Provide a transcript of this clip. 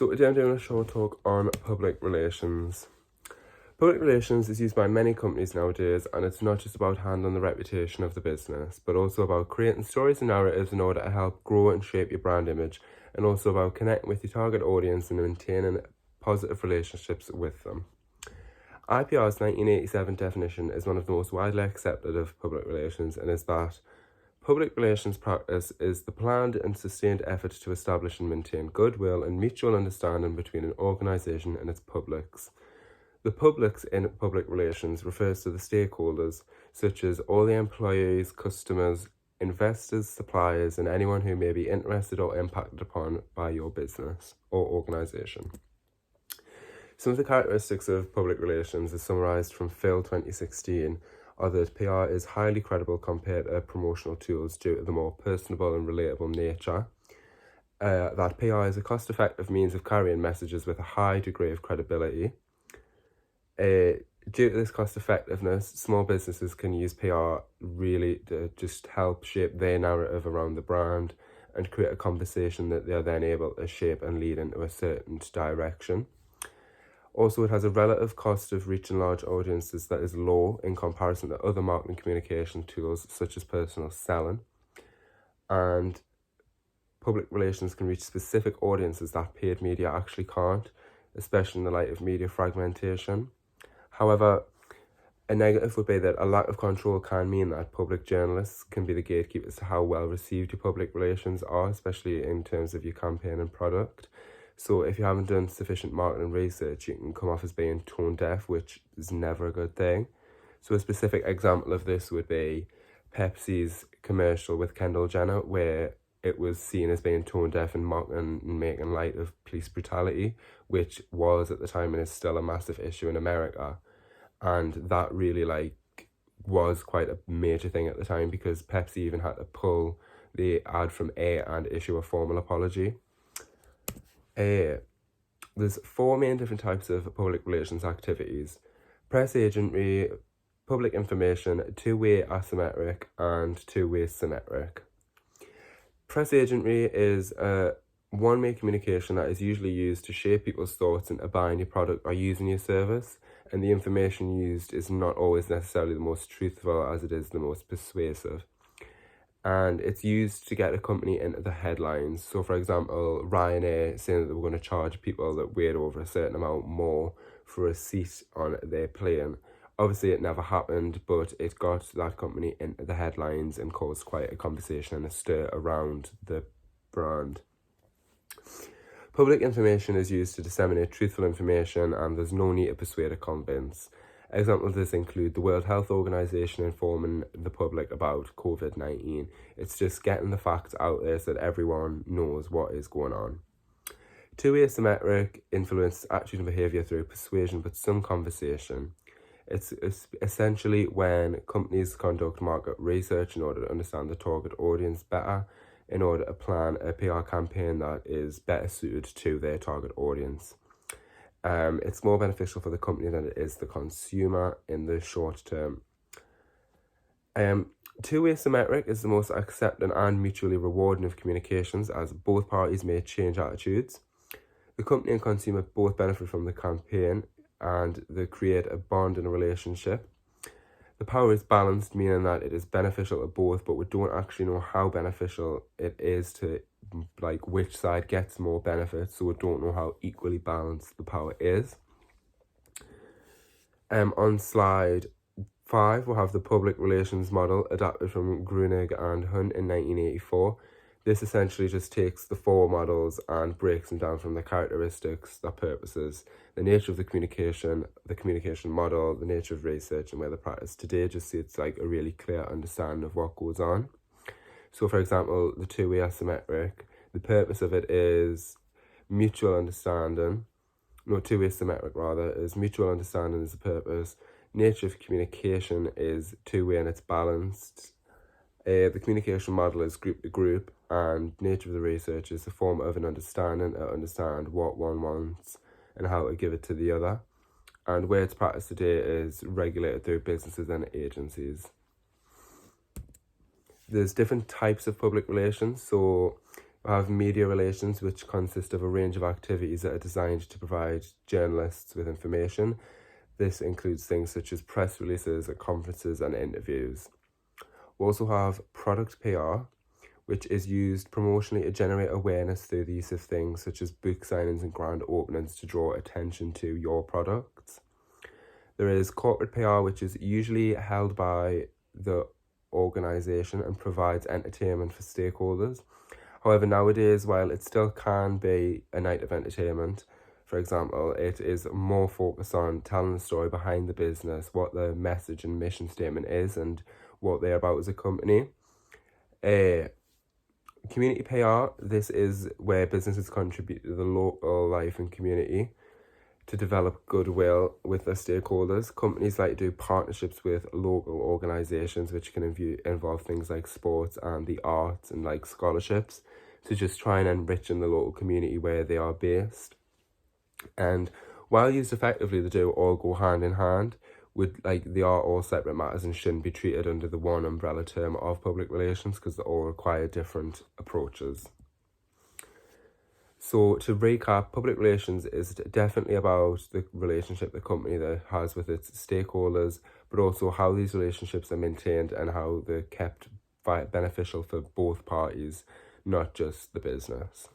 So today I'm doing a short talk on public relations. Public relations is used by many companies nowadays, and it's not just about handling the reputation of the business, but also about creating stories and narratives in order to help grow and shape your brand image, and also about connecting with your target audience and maintaining positive relationships with them. IPR's 1987 definition is one of the most widely accepted of public relations, and is that public relations practice is the planned and sustained effort to establish and maintain goodwill and mutual understanding between an organisation and its publics. The publics in public relations refers to the stakeholders, such as all the employees, customers, investors, suppliers, and anyone who may be interested or impacted upon by your business or organisation. Some of the characteristics of public relations, as summarised from Phil 2016, are that PR is highly credible compared to promotional tools due to the more personable and relatable nature. That PR is a cost-effective means of carrying messages with a high degree of credibility. Due to this cost-effectiveness, small businesses can use PR really to just help shape their narrative around the brand and create a conversation that they are then able to shape and lead into a certain direction. Also, it has a relative cost of reaching large audiences that is low in comparison to other marketing communication tools such as personal selling. And public relations can reach specific audiences that paid media actually can't, especially in the light of media fragmentation. However, a negative would be that a lack of control can mean that public journalists can be the gatekeepers to how well received your public relations are, especially in terms of your campaign and product. So if you haven't done sufficient marketing research, you can come off as being tone deaf, which is never a good thing. So a specific example of this would be Pepsi's commercial with Kendall Jenner, where it was seen as being tone deaf and mocking and making light of police brutality, which was at the time and is still a massive issue in America. And that really was quite a major thing at the time, because Pepsi even had to pull the ad from air and issue a formal apology. There's four main different types of public relations activities: press agentry, public information, two-way asymmetric, and two-way symmetric. Press agentry is a one-way communication that is usually used to shape people's thoughts into buying your product or using your service, and the information used is not always necessarily the most truthful as it is the most persuasive. And it's used to get a company into the headlines. So, for example, Ryanair saying that they were going to charge people that weighed over a certain amount more for a seat on their plane. Obviously, it never happened, but it got that company into the headlines and caused quite a conversation and a stir around the brand. Public information is used to disseminate truthful information, and there's no need to persuade or convince. Examples of this include the World Health Organization informing the public about COVID-19. It's just getting the facts out there so that everyone knows what is going on. Two-way symmetric influences attitude and behavior through persuasion, but some conversation. It's essentially when companies conduct market research in order to understand the target audience better, in order to plan a PR campaign that is better suited to their target audience. It's more beneficial for the company than it is the consumer in the short term. Two-way symmetric is the most accepting and mutually rewarding of communications, as both parties may change attitudes. The company and consumer both benefit from the campaign, and they create a bond in a relationship. The power is balanced, meaning that it is beneficial to both, but we don't actually know how beneficial it is to which side gets more benefits, so we don't know how equally balanced the power is. On slide 5, we'll have the public relations model adapted from Grunig and Hunt in 1984. This essentially just takes the four models and breaks them down from the characteristics, the purposes, the nature of the communication model, the nature of research, and where the practice today, just so it's a really clear understanding of what goes on. So, for example, the two-way asymmetric, the purpose of it is mutual understanding. No, two-way symmetric rather, is mutual understanding is the purpose. Nature of communication is two-way and it's balanced. The communication model is group to group, and nature of the research is the form of an understanding to understand what one wants and how to give it to the other. And where it's practiced today is regulated through businesses and agencies. There's different types of public relations. So We have media relations, which consist of a range of activities that are designed to provide journalists with information. This includes things such as press releases, conferences, and interviews. We also have product PR, which is used promotionally to generate awareness through the use of things such as book signings and grand openings to draw attention to your products. There is corporate PR, which is usually held by the organisation and provides entertainment for stakeholders. However, nowadays, while it still can be a night of entertainment, for example, it is more focused on telling the story behind the business, what the message and mission statement is, and what they're about as a company. Community PR, this is where businesses contribute to the local life and community to develop goodwill with their stakeholders. Companies like to do partnerships with local organisations, which can involve things like sports and the arts and like scholarships, to just try and enrich in the local community where they are based. And while used effectively, they do all go hand in hand. They are all separate matters and shouldn't be treated under the one umbrella term of public relations, because they all require different approaches. So to recap, public relations is definitely about the relationship the company that has with its stakeholders, but also how these relationships are maintained and how they're kept beneficial for both parties, not just the business.